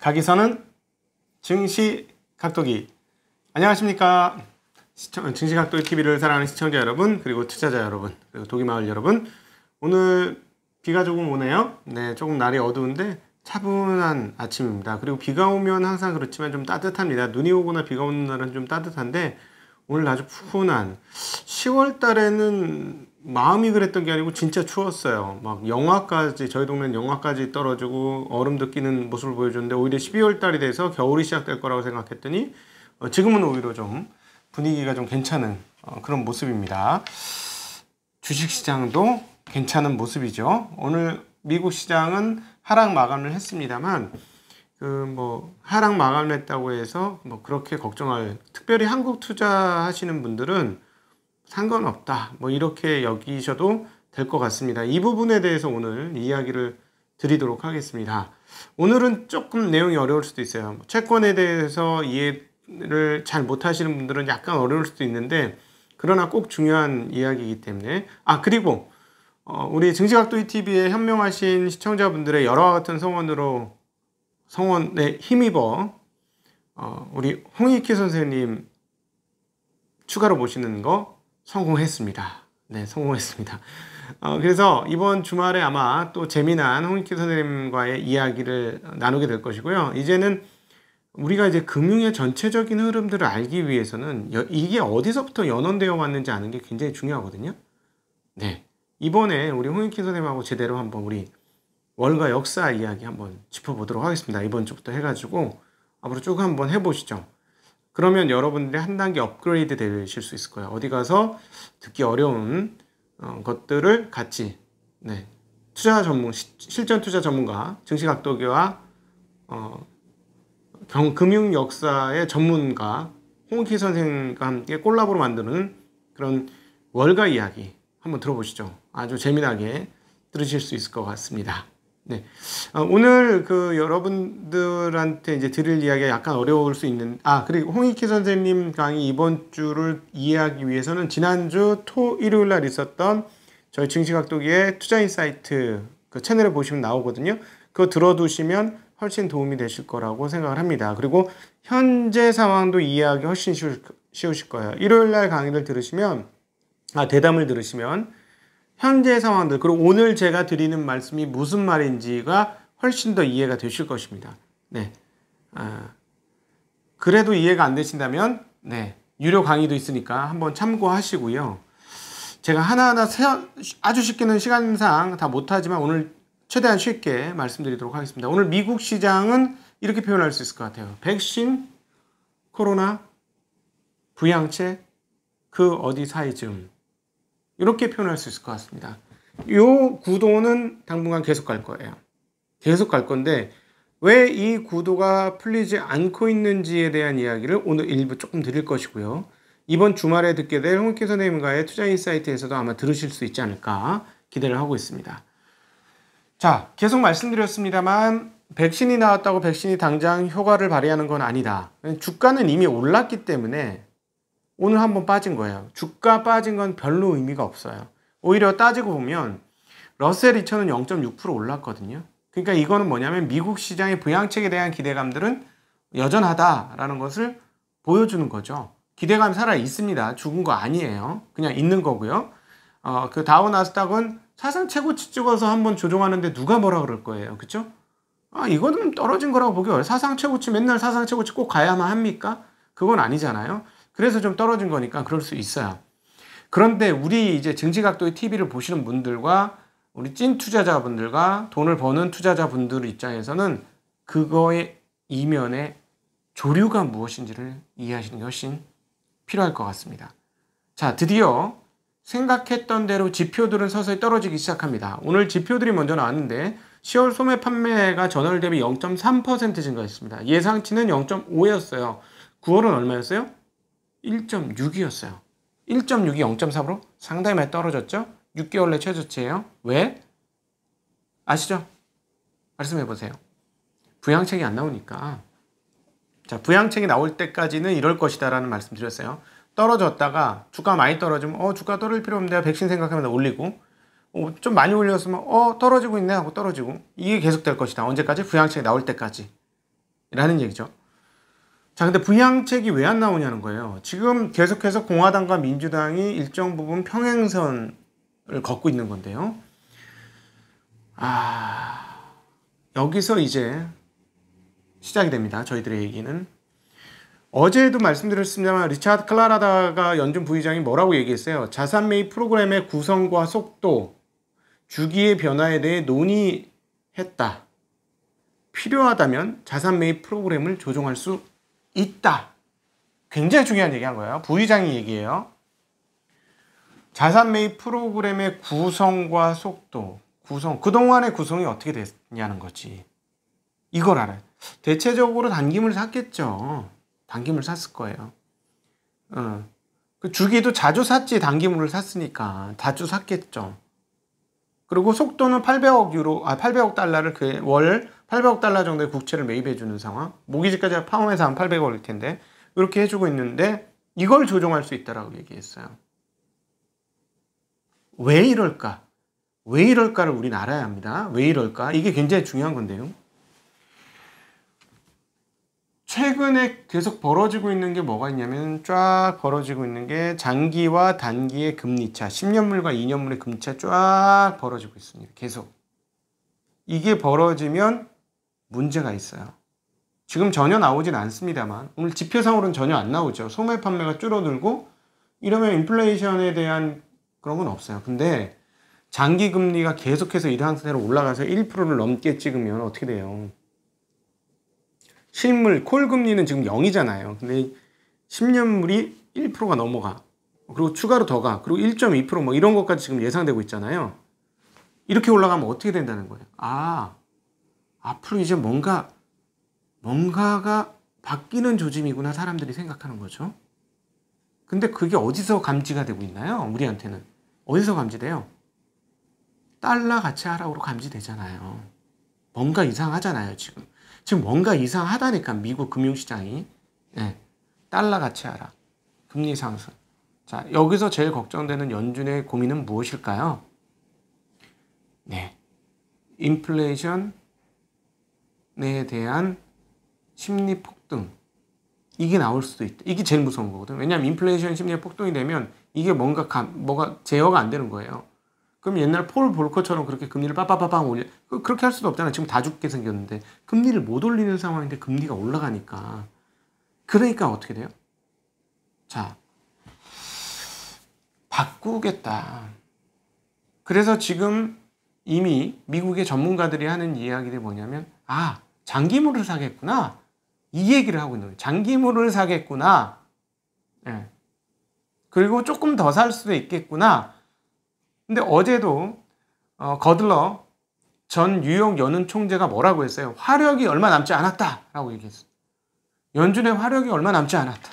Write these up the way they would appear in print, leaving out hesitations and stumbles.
가기선은 증시 각도기. 안녕하십니까. 증시 각도기 TV를 사랑하는 시청자 여러분, 그리고 투자자 여러분, 그리고 도기마을 여러분. 오늘 비가 조금 오네요. 네, 조금 날이 어두운데 차분한 아침입니다. 그리고 비가 오면 항상 그렇지만 좀 따뜻합니다. 눈이 오거나 비가 오는 날은 좀 따뜻한데 오늘 아주 푸근한 10월 달에는 마음이 그랬던 게 아니고 진짜 추웠어요. 막 영하까지, 저희 동네는 영하까지 떨어지고 얼음도 끼는 모습을 보여줬는데 오히려 12월 달이 돼서 겨울이 시작될 거라고 생각했더니 지금은 오히려 좀 분위기가 좀 괜찮은 그런 모습입니다. 주식시장도 괜찮은 모습이죠. 오늘 미국 시장은 하락 마감을 했습니다만 하락 마감을 했다고 해서 그렇게 걱정할, 특별히 한국 투자하시는 분들은 상관없다 이렇게 여기셔도 될 것 같습니다. 이 부분에 대해서 오늘 이야기를 드리도록 하겠습니다. 오늘은 조금 내용이 어려울 수도 있어요. 채권에 대해서 이해를 잘 못하시는 분들은 약간 어려울 수도 있는데, 그러나 꼭 중요한 이야기이기 때문에. 그리고 우리 증시각도기 TV에 현명하신 시청자분들의 여러와 같은 성원에 힘입어 우리 홍익희 선생님 추가로 모시는 거 성공했습니다. 네, 성공했습니다. 그래서 이번 주말에 아마 또 재미난 홍익희 선생님과의 이야기를 나누게 될 것이고요. 이제는 우리가 이제 금융의 전체적인 흐름들을 알기 위해서는 이게 어디서부터 연원되어 왔는지 아는 게 굉장히 중요하거든요. 네, 이번에 우리 홍익희 선생님하고 제대로 한번 우리 월가 역사 이야기 한번 짚어보도록 하겠습니다. 이번 주부터 해가지고 앞으로 쭉 한번 해보시죠. 그러면 여러분들이 한 단계 업그레이드 되실 수 있을 거예요. 어디 가서 듣기 어려운 것들을 같이 투자 전문, 실전 투자 전문가, 증시각도기와 금융 역사의 전문가 홍익희 선생님과 함께 콜라보로 만드는 그런 월가 이야기 한번 들어보시죠. 아주 재미나게 들으실 수 있을 것 같습니다. 네. 오늘 여러분들한테 이제 드릴 이야기가 약간 어려울 수 있는, 그리고 홍익희 선생님 강의 이번 주를 이해하기 위해서는 지난주 일요일 날 있었던 저희 증시각도기의 투자인사이트 그 채널에 보시면 나오거든요. 그거 들어두시면 훨씬 도움이 되실 거라고 생각을 합니다. 그리고 현재 상황도 이해하기 훨씬 쉬우실 거예요. 일요일 날 강의를 들으시면, 대담을 들으시면 현재 상황들, 그리고 오늘 제가 드리는 말씀이 무슨 말인지가 훨씬 더 이해가 되실 것입니다. 네. 그래도 이해가 안 되신다면, 유료 강의도 있으니까 한번 참고하시고요. 제가 하나하나 아주 쉽게는 시간상 다 못하지만 오늘 최대한 쉽게 말씀드리도록 하겠습니다. 오늘 미국 시장은 이렇게 표현할 수 있을 것 같아요. 백신, 코로나, 부양책, 그 어디 사이쯤. 이렇게 표현할 수 있을 것 같습니다. 이 구도는 당분간 계속 갈 거예요. 계속 갈 건데 왜 이 구도가 풀리지 않고 있는지에 대한 이야기를 오늘 일부 조금 드릴 것이고요. 이번 주말에 듣게 될 홍익희 선생님과의 투자인사이트에서도 아마 들으실 수 있지 않을까 기대를 하고 있습니다. 자, 계속 말씀드렸습니다만 백신이 나왔다고 백신이 당장 효과를 발휘하는 건 아니다. 주가는 이미 올랐기 때문에 오늘 한번 빠진 거예요. 주가 빠진 건 별로 의미가 없어요. 오히려 따지고 보면 러셀 2000은 0.6% 올랐거든요. 그러니까 이거는 뭐냐면 미국 시장의 부양책에 대한 기대감들은 여전하다라는 것을 보여주는 거죠. 기대감이 살아 있습니다. 죽은 거 아니에요. 그냥 있는 거고요. 그 다우 나스닥은 사상 최고치 찍어서 한번 조종하는데 누가 뭐라 그럴 거예요. 그쵸? 이거는 떨어진 거라고 보기 어려워요. 사상 최고치, 맨날 사상 최고치 꼭 가야만 합니까? 그건 아니잖아요. 그래서 좀 떨어진 거니까 그럴 수 있어요. 그런데 우리 이제 증시각도의 TV를 보시는 분들과 우리 찐 투자자분들과 돈을 버는 투자자분들 입장에서는 그거의 이면의 조류가 무엇인지를 이해하시는 게 훨씬 필요할 것 같습니다. 자, 드디어 생각했던 대로 지표들은 서서히 떨어지기 시작합니다. 오늘 지표들이 먼저 나왔는데 10월 소매 판매가 전월 대비 0.3% 증가했습니다. 예상치는 0.5였어요. 9월은 얼마였어요? 1.6이었어요. 1.6이 0.3으로 상당히 많이 떨어졌죠? 6개월 내 최저치예요. 왜? 아시죠? 말씀해보세요. 부양책이 안 나오니까. 자, 부양책이 나올 때까지는 이럴 것이다 라는 말씀 드렸어요. 떨어졌다가 주가 많이 떨어지면 주가 떨어질 필요 없는데 백신 생각하면서 올리고 좀 많이 올렸으면 떨어지고 있네 하고 떨어지고, 이게 계속될 것이다. 언제까지? 부양책이 나올 때까지. 라는 얘기죠. 자, 근데 부양책이 왜 안 나오냐는 거예요. 지금 계속해서 공화당과 민주당이 일정 부분 평행선을 걷고 있는 건데요. 여기서 이제 시작이 됩니다. 저희들의 얘기는. 어제도 말씀드렸습니다만 리차드 클라라다가 연준 부의장이 뭐라고 얘기했어요. 자산 매입 프로그램의 구성과 속도, 주기의 변화에 대해 논의했다. 필요하다면 자산 매입 프로그램을 조정할 수 있다. 굉장히 중요한 얘기한 거예요. 부의장이 얘기해요. 자산 매입 프로그램의 구성과 속도, 그동안의 구성이 어떻게 됐냐는 거지. 이걸 알아요. 대체적으로 단기물 샀겠죠. 단기물 샀을 거예요. 그 주기도 자주 샀지. 단기물을 샀으니까 자주 샀겠죠. 그리고 속도는 800억 달러를 월 800억 달러 정도의 국채를 매입해주는 상황. 모기지까지 포함해서 한 800억일 텐데 이렇게 해주고 있는데 이걸 조정할 수 있다라고 얘기했어요. 왜 이럴까? 왜 이럴까를 우리는 알아야 합니다. 왜 이럴까? 이게 굉장히 중요한 건데요. 최근에 계속 벌어지고 있는 게 뭐가 있냐면 쫙 벌어지고 있는 게 장기와 단기의 금리차, 10년물과 2년물의 금리차 쫙 벌어지고 있습니다. 계속. 이게 벌어지면 문제가 있어요. 지금 전혀 나오진 않습니다만 오늘 지표상으로는 전혀 안 나오죠. 소매 판매가 줄어들고 이러면 인플레이션에 대한 그런 건 없어요. 근데 장기 금리가 계속해서 이 상태로 올라가서 1%를 넘게 찍으면 어떻게 돼요? 실물 콜 금리는 지금 0이잖아요. 근데 10년물이 1%가 넘어가. 그리고 추가로 더 가. 그리고 1.2% 뭐 이런 것까지 지금 예상되고 있잖아요. 이렇게 올라가면 어떻게 된다는 거예요? 앞으로 이제 뭔가가 바뀌는 조짐이구나 사람들이 생각하는 거죠. 근데 그게 어디서 감지가 되고 있나요? 우리한테는. 어디서 감지돼요? 달러 가치 하락으로 감지되잖아요. 뭔가 이상하잖아요, 지금. 지금 뭔가 이상하다니까, 미국 금융시장이. 네. 달러 가치 하락, 금리 상승. 자, 여기서 제일 걱정되는 연준의 고민은 무엇일까요? 네. 인플레이션에 대한 심리 폭등. 이게 나올 수도 있다. 이게 제일 무서운 거거든. 왜냐하면 인플레이션 심리가 폭등이 되면 이게 뭐가 제어가 안 되는 거예요. 그럼 옛날 폴 볼커처럼 그렇게 금리를 빠빠빠빵 올려. 그렇게 할 수도 없잖아. 지금 다 죽게 생겼는데. 금리를 못 올리는 상황인데 금리가 올라가니까. 그러니까 어떻게 돼요? 자, 바꾸겠다. 그래서 지금 이미 미국의 전문가들이 하는 이야기들이 뭐냐면 장기물을 사겠구나. 이 얘기를 하고 있는 거예요. 장기물을 사겠구나. 네. 그리고 조금 더 살 수도 있겠구나. 근데 어제도 거들러 전 뉴욕 연은 총재가 뭐라고 했어요? 화력이 얼마 남지 않았다라고 얘기했어요. 연준의 화력이 얼마 남지 않았다.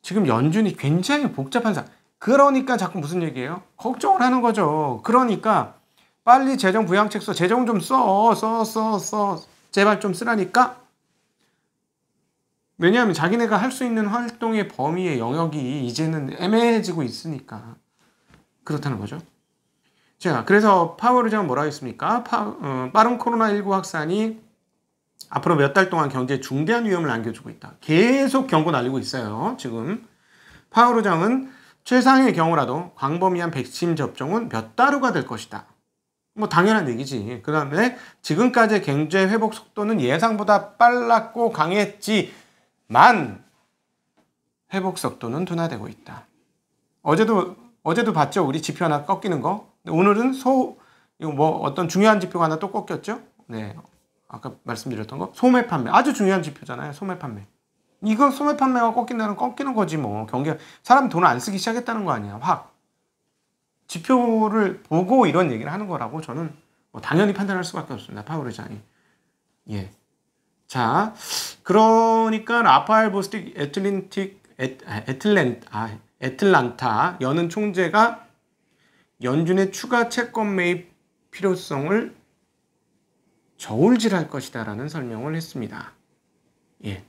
지금 연준이 굉장히 복잡한 상황. 그러니까 자꾸 무슨 얘기예요? 걱정을 하는 거죠. 그러니까 빨리 재정 부양책 써. 재정 좀 써. 제발 좀 쓰라니까. 왜냐하면 자기네가 할 수 있는 활동의 범위의 영역이 이제는 애매해지고 있으니까 그렇다는 거죠. 자, 그래서 파월 의장은 뭐라 했습니까? 빠른 코로나19 확산이 앞으로 몇 달 동안 경제에 중대한 위험을 안겨주고 있다. 계속 경고 날리고 있어요. 지금 파월 의장은 최상의 경우라도 광범위한 백신 접종은 몇 달 후가 될 것이다. 뭐 당연한 얘기지. 그 다음에 지금까지의 경제 회복 속도는 예상보다 빨랐고 강했지만 회복 속도는 둔화되고 있다. 어제도 봤죠? 우리 지표 하나 꺾이는 거. 오늘은 어떤 중요한 지표가 하나 또 꺾였죠? 네. 아까 말씀드렸던 거. 소매 판매. 아주 중요한 지표잖아요. 소매 판매. 이거 소매 판매가 꺾이는 거지 뭐. 사람 돈을 안 쓰기 시작했다는 거 아니야. 확. 지표를 보고 이런 얘기를 하는 거라고 저는 당연히 판단할 수밖에 없습니다. 파월 의장이. 예. 자, 그러니까 라파엘 보스틱 애틀란타 연은 총재가 연준의 추가 채권 매입 필요성을 저울질할 것이다라는 설명을 했습니다. 예.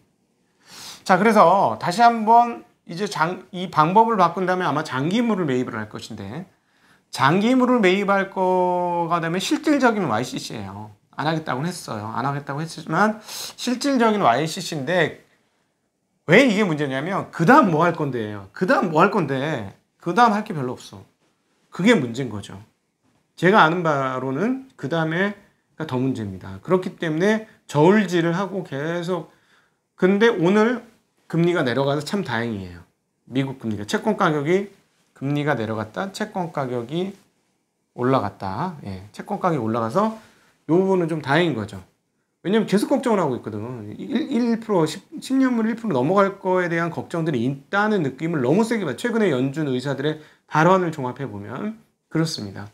자, 그래서 다시 한번 이제 이 방법을 바꾼 다음에 아마 장기물을 매입을 할 것인데 장기물을 매입할 거가 되면 실질적인 YCC예요. 안 하겠다고는 했어요. 안 하겠다고 했지만 실질적인 YCC인데 왜 이게 문제냐면 그 다음 뭐 할 건데요. 그 다음 뭐 할 건데 그 다음 할 게 별로 없어. 그게 문제인 거죠. 제가 아는 바로는 그 다음에가 더 문제입니다. 그렇기 때문에 저울질을 하고 계속 근데 오늘 금리가 내려가서 참 다행이에요. 미국 금리가 채권 가격이 금리가 내려갔다. 채권 가격이 올라갔다. 예, 채권 가격이 올라가서 이 부분은 좀 다행인 거죠. 왜냐면 계속 걱정을 하고 있거든. 10년물 1% 넘어갈 거에 대한 걱정들이 있다는 느낌을 너무 세게 받아요. 최근에 연준 의사들의 발언을 종합해 보면 그렇습니다.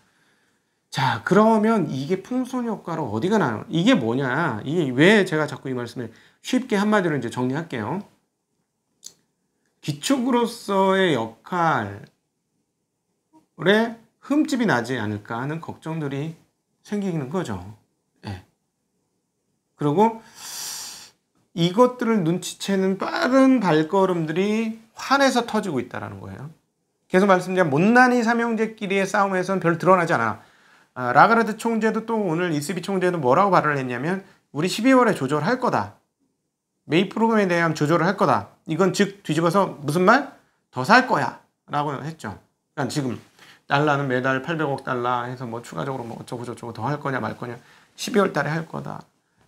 자, 그러면 이게 풍선 효과로 어디가 나요? 이게 뭐냐? 이게 왜 제가 자꾸 이 말씀을 쉽게 한마디로 이제 정리할게요. 기축으로서의 역할에 흠집이 나지 않을까 하는 걱정들이 생기는 거죠. 예. 그리고 이것들을 눈치채는 빠른 발걸음들이 환해서 터지고 있다는 거예요. 계속 말씀드린 못난이 삼형제끼리의 싸움에서는 별로 드러나지 않아. 라가르드 총재도 또 오늘 이스비 총재도 뭐라고 발언을 했냐면 우리 12월에 조절할 거다. 메이 프로그램에 대한 조절을 할 거다. 이건 즉 뒤집어서 무슨 말? 더 살 거야 라고 했죠. 그러니까 지금 달러는 매달 800억 달러 해서 뭐 추가적으로 뭐 어쩌고 저쩌고 더 할 거냐 말 거냐 12월 달에 할 거다.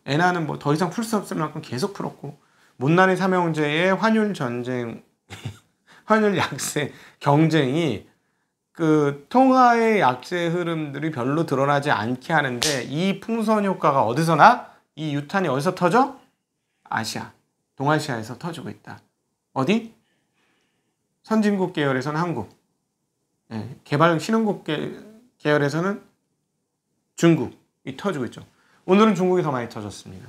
엔화는 뭐 더 이상 풀 수 없을 만큼 계속 풀었고 못난이 삼형제의 환율 전쟁 환율 약세 경쟁이 그 통화의 약세 흐름들이 별로 드러나지 않게 하는데 이 풍선 효과가 어디서 나? 이 유탄이 어디서 터져? 아시아, 동아시아에서 터지고 있다. 어디? 선진국 계열에서는 한국, 개발 신흥국 계열에서는 중국이 터지고 있죠. 오늘은 중국이 더 많이 터졌습니다.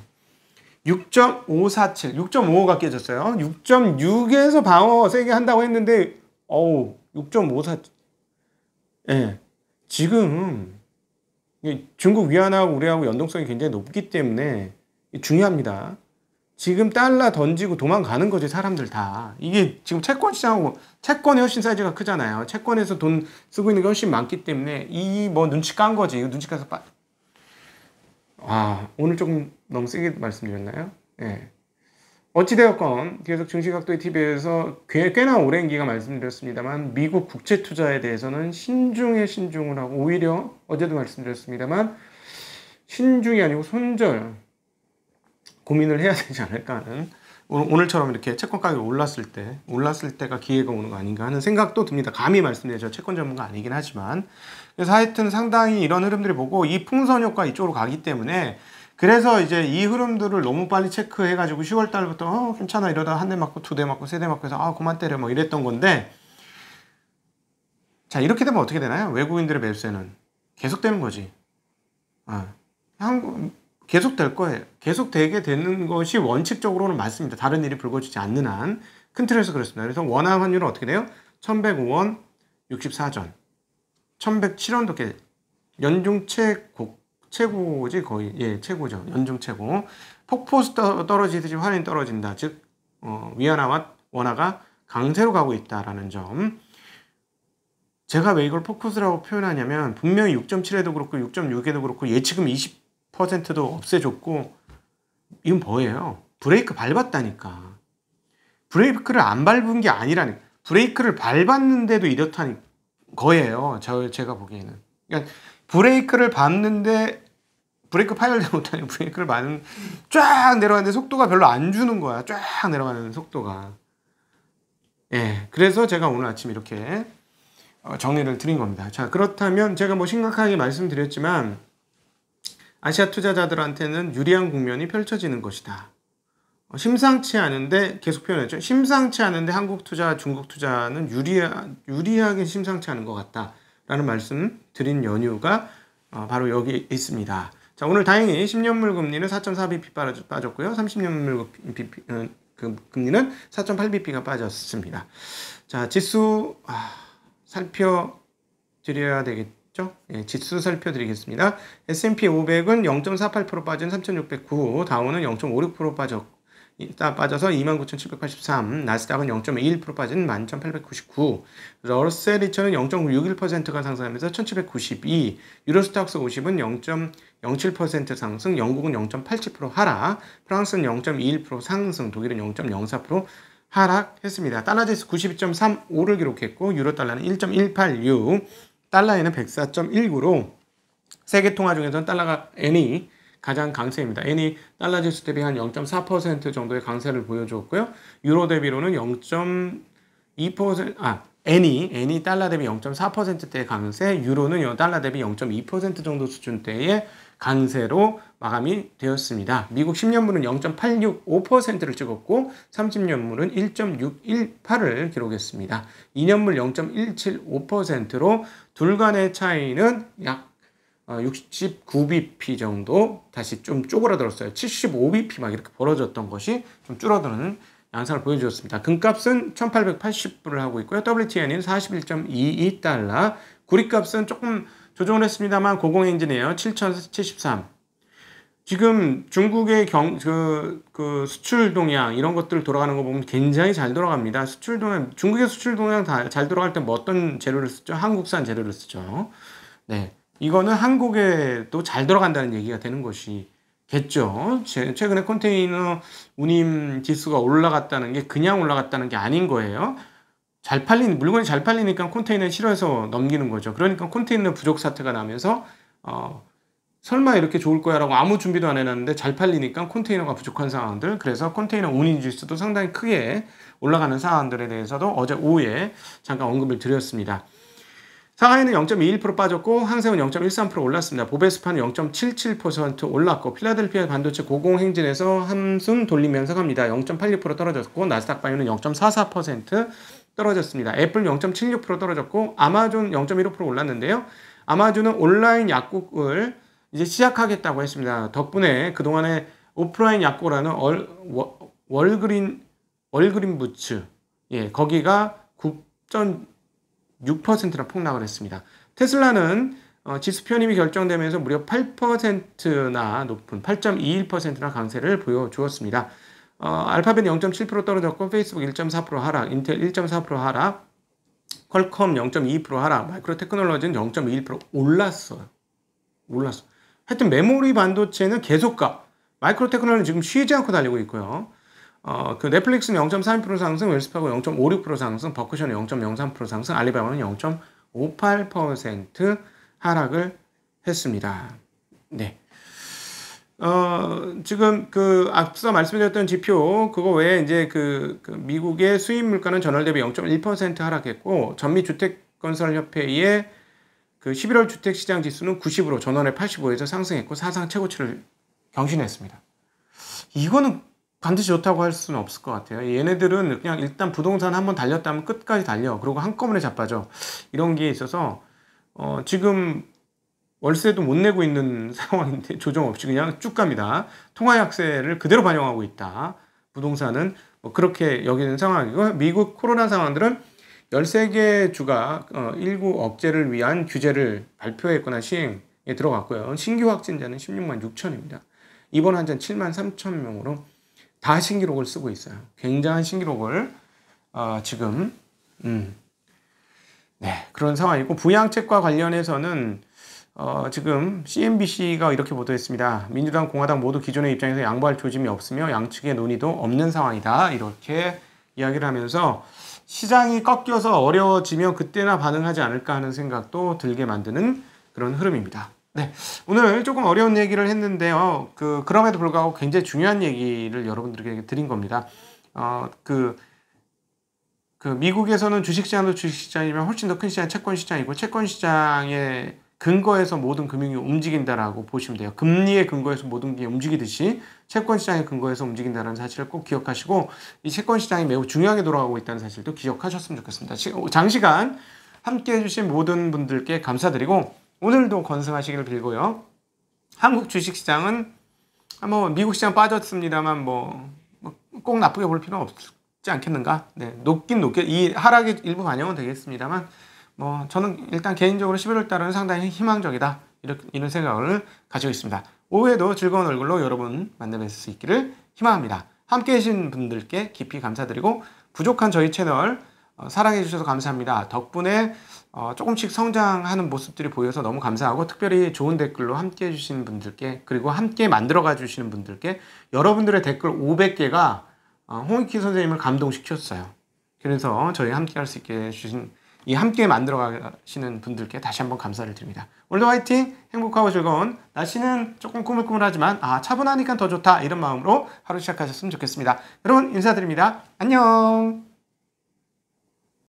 6.547, 6.55가 깨졌어요. 6.6에서 방어 세게 한다고 했는데, 6.54. 예. 지금 중국 위안화하고 우리하고 연동성이 굉장히 높기 때문에 중요합니다. 지금 달러 던지고 도망가는 거지 사람들 다. 이게 지금 채권 시장하고 채권이 훨씬 사이즈가 크잖아요. 채권에서 돈 쓰고 있는 게 훨씬 많기 때문에 이 뭐 눈치 깐 거지. 이거 눈치 까서 오늘 조금 너무 세게 말씀드렸나요? 예. 어찌되었건 계속 증시각도의 TV에서 꽤나 오랜 기간 말씀드렸습니다만 미국 국채 투자에 대해서는 신중을 하고 오히려 어제도 말씀드렸습니다만 신중이 아니고 손절 고민을 해야 되지 않을까 하는 오늘처럼 이렇게 채권 가격이 올랐을 때가 기회가 오는 거 아닌가 하는 생각도 듭니다. 감히 말씀드려요. 채권 전문가 아니긴 하지만 그래서 하여튼 상당히 이런 흐름들을 보고 이 풍선 효과 이쪽으로 가기 때문에 그래서 이제 이 흐름들을 너무 빨리 체크해가지고 10월 달부터 괜찮아 이러다 한 대 맞고 두 대 맞고 세 대 맞고 해서 그만 때려 뭐 이랬던 건데 자 이렇게 되면 어떻게 되나요? 외국인들의 매수세는 계속되는 거지. 계속 될 거예요. 계속 되게 되는 것이 원칙적으로는 맞습니다. 다른 일이 불거지지 않는 한 큰 틀에서 그렇습니다. 그래서 원화 환율은 어떻게 돼요? 1105원 64전 1107원도 깨 연중 최고지 거의 최고죠. 연중 최고. 폭포수 떨어지듯이 환율이 떨어진다. 즉 위안화와 원화가 강세로 가고 있다라는 점. 제가 왜 이걸 포커스라고 표현하냐면 분명히 6.7에도 그렇고 6.6에도 그렇고 예치금 20%도 없애줬고 이건 뭐예요? 브레이크 밟았다니까. 브레이크를 안 밟은 게 아니라니. 브레이크를 밟았는데도 이렇다니 거예요. 제가 보기에는. 그러니까 브레이크를 밟는데 브레이크 파열되지 못하니 브레이크를 밟는 쫙 내려가는데 속도가 별로 안 주는 거야. 쫙 내려가는 속도가. 그래서 제가 오늘 아침 이렇게 정리를 드린 겁니다. 자, 그렇다면 제가 뭐 심각하게 말씀드렸지만 아시아 투자자들한테는 유리한 국면이 펼쳐지는 것이다. 심상치 않은데 계속 표현했죠. 심상치 않은데 한국 투자, 중국 투자는 유리하게 심상치 않은 것 같다라는 말씀 드린 연유가 바로 여기 있습니다. 자, 오늘 다행히 10년물 금리는 4.4bp 빠졌고요. 30년물 금리는 4.8bp가 빠졌습니다. 자, 지수 살펴드려야 되겠죠? 지수 살펴드리겠습니다. S&P 500은 0.48% 빠진 3,609, 다우는 0.56% 빠졌고 일단 빠져서 29,783, 나스닥은 0.21% 빠진 11,899, 러셀 2000은 0.61%가 상승하면서 1792, 유로스탁스 50은 0.07% 상승, 영국은 0.87% 하락, 프랑스는 0.21% 상승, 독일은 0.04% 하락했습니다. 달러지수 92.35를 기록했고 유로 달러는 1.186, 달러에는 104.19로 세계 통화 중에서는 달러가 N이 가장 강세입니다. N이 달러 지수 대비 한 0.4% 정도의 강세를 보여주었고요. 유로 대비로는 0.2%, N이 달러 대비 0.4%대의 강세, 유로는 달러 대비 0.2% 정도 수준대의 강세로 마감이 되었습니다. 미국 10년물은 0.865%를 찍었고 30년물은 1.618을 기록했습니다. 2년물 0.175%로 둘 간의 차이는 약 69bp 정도 다시 좀 쪼그라들었어요. 75bp 막 이렇게 벌어졌던 것이 좀 줄어드는 양상을 보여주었습니다. 금값은 1880불을 하고 있고요. WTI는 41.22달러, 구리값은 조금 조정을 했습니다만 고공행진이에요. 7073. 지금 중국의 그 수출 동향 이런 것들 돌아가는 거 보면 굉장히 잘 돌아갑니다. 수출 동향, 중국의 수출 동향 다 잘 돌아갈 때 뭐 어떤 재료를 쓰죠? 한국산 재료를 쓰죠. 네. 이거는 한국에도 잘 돌아간다는 얘기가 되는 것이겠죠. 최근에 컨테이너 운임 지수가 올라갔다는 게 그냥 올라갔다는 게 아닌 거예요. 물건이 잘 팔리니까 컨테이너 실어서 넘기는 거죠. 그러니까 컨테이너 부족 사태가 나면서 설마 이렇게 좋을 거야 라고 아무 준비도 안 해놨는데 잘 팔리니까 컨테이너가 부족한 상황들, 그래서 컨테이너 운임 지수도 상당히 크게 올라가는 상황들에 대해서도 어제 오후에 잠깐 언급을 드렸습니다. 상하이는 0.21% 빠졌고 항세는 0.13% 올랐습니다. 보베스파는 0.77% 올랐고 필라델피아 반도체 고공행진에서 한숨 돌리면서 갑니다. 0.86% 떨어졌고 나스닥 바이오는 0.44% 떨어졌습니다. 애플 0.76% 떨어졌고 아마존 0.15% 올랐는데요. 아마존은 온라인 약국을 이제 시작하겠다고 했습니다. 덕분에 그동안에 오프라인 약국이라는 월그린 부츠, 거기가 9.6%나 폭락을 했습니다. 테슬라는 지수 편입이 결정되면서 무려 8%나 높은 8.21%나 강세를 보여주었습니다. 알파벳 0.7% 떨어졌고 페이스북 1.4% 하락, 인텔 1.4% 하락, 퀄컴 0.2% 하락, 마이크로 테크놀로지는 0.21% 올랐어요. 하여튼 메모리 반도체는 계속가. 마이크로 테크놀로지는 지금 쉬지 않고 달리고 있고요. 그 넷플릭스는 0.32% 상승, 웰스파고 0.56% 상승, 버크셔는 0.03% 상승, 알리바바는 0.58% 하락을 했습니다. 네. 지금 그 앞서 말씀드렸던 지표 그거 외에 이제 그 미국의 수입 물가는 전월 대비 0.1% 하락했고 전미주택건설협회의 그 11월 주택시장 지수는 90으로 전월에 85에서 상승했고 사상 최고치를 경신했습니다. 이거는 반드시 좋다고 할 수는 없을 것 같아요. 얘네들은 그냥 일단 부동산 한번 달렸다면 끝까지 달려. 그리고 한꺼번에 자빠져. 이런 게 있어서 지금 월세도 못 내고 있는 상황인데 조정 없이 그냥 쭉 갑니다. 통화약세를 그대로 반영하고 있다. 부동산은 그렇게 여기는 상황이고 미국 코로나 상황들은 13개 주가 일부 억제를 위한 규제를 발표했거나 시행에 들어갔고요. 신규 확진자는 16만 6천입니다. 입원 환자는 7만 3천 명으로 다 신기록을 쓰고 있어요. 굉장한 신기록을 지금 그런 상황이고 부양책과 관련해서는 지금 CNBC가 이렇게 보도했습니다. 민주당, 공화당 모두 기존의 입장에서 양보할 조짐이 없으며 양측의 논의도 없는 상황이다. 이렇게 이야기를 하면서 시장이 꺾여서 어려워지면 그때나 반응하지 않을까 하는 생각도 들게 만드는 그런 흐름입니다. 네, 오늘 조금 어려운 얘기를 했는데요. 그럼에도 불구하고 굉장히 중요한 얘기를 여러분들에게 드린 겁니다. 미국에서는 주식시장도 주식시장이면 훨씬 더 큰 시장 채권시장이고 채권시장의 근거에서 모든 금융이 움직인다라고 보시면 돼요. 금리의 근거에서 모든 게 움직이듯이 채권시장의 근거에서 움직인다는 사실을 꼭 기억하시고 이 채권시장이 매우 중요하게 돌아가고 있다는 사실도 기억하셨으면 좋겠습니다. 장시간 함께 해주신 모든 분들께 감사드리고 오늘도 건승하시기를 빌고요. 한국 주식시장은 미국 시장 빠졌습니다만 꼭 나쁘게 볼 필요는 없지 않겠는가? 네, 이 하락의 일부 반영은 되겠습니다만 저는 일단 개인적으로 11월 달은 상당히 희망적이다. 이런 생각을 가지고 있습니다. 오후에도 즐거운 얼굴로 여러분 만나뵐 수 있기를 희망합니다. 함께 해주신 분들께 깊이 감사드리고 부족한 저희 채널 사랑해 주셔서 감사합니다. 덕분에 조금씩 성장하는 모습들이 보여서 너무 감사하고 특별히 좋은 댓글로 함께 해주시는 분들께 그리고 함께 만들어가 주시는 분들께 여러분들의 댓글 500개가 홍익희 선생님을 감동시켰어요. 그래서 저희 함께 할 수 있게 해주신 이 함께 만들어 가시는 분들께 다시 한번 감사를 드립니다. 오늘도 화이팅! 행복하고 즐거운 날씨는 조금 꾸물꾸물하지만 차분하니까 더 좋다 이런 마음으로 하루 시작하셨으면 좋겠습니다. 여러분 인사드립니다. 안녕!